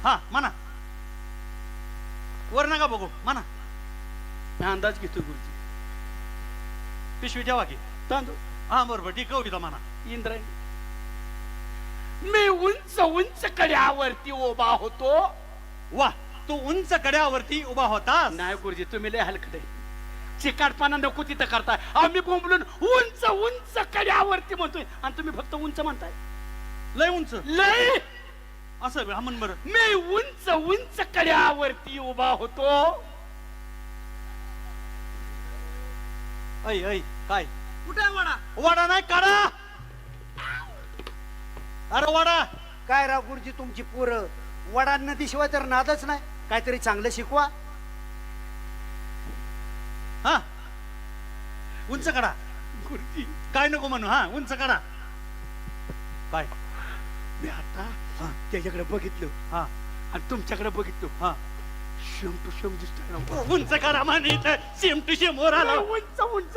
हा म्हणा, वर नका बघू म्हणा. मी अंदाज घेतो गुरुजी. पिशवी ठेवा की. तांदूळ. हा बरोबर ठीक कविता म्हणा. इंद्रायणी. मी उंच उंच कड्यावरती उभा होतो. वा, तू उंच कड्यावरती उभा होतास. नाही गुरुजी, तुम्ही लय हलकट आहे. चिकाटपणा नको तिथं करताय. आम्ही बोंबलून उंच उंच कड्यावरती म्हणतोय आणि तुम्ही फक्त उंच म्हणताय. लय उंच लय असं हा म्हण बरं. मी उंच उंच कड्यावरती उभा होतो. ऐ ऐ काय कुठे वडा? वाडा नाही काढा. अरे वाडा. काय राव गुरुजी तुमची पोरं वडा नदीशिवाय तर नादच नाही. काहीतरी चांगलं शिकवा. हा उंच काढा. गुरुजी काय नको म्हणू. हा उंच काढा. काय मी आता त्याच्याकडे बघितलं हा आणि तुमच्याकडे बघितलं. हा शेम टू शेम दिसतोय. उंच काढा म्हणे इथं सेम टू सेम वर आला. उंच उंच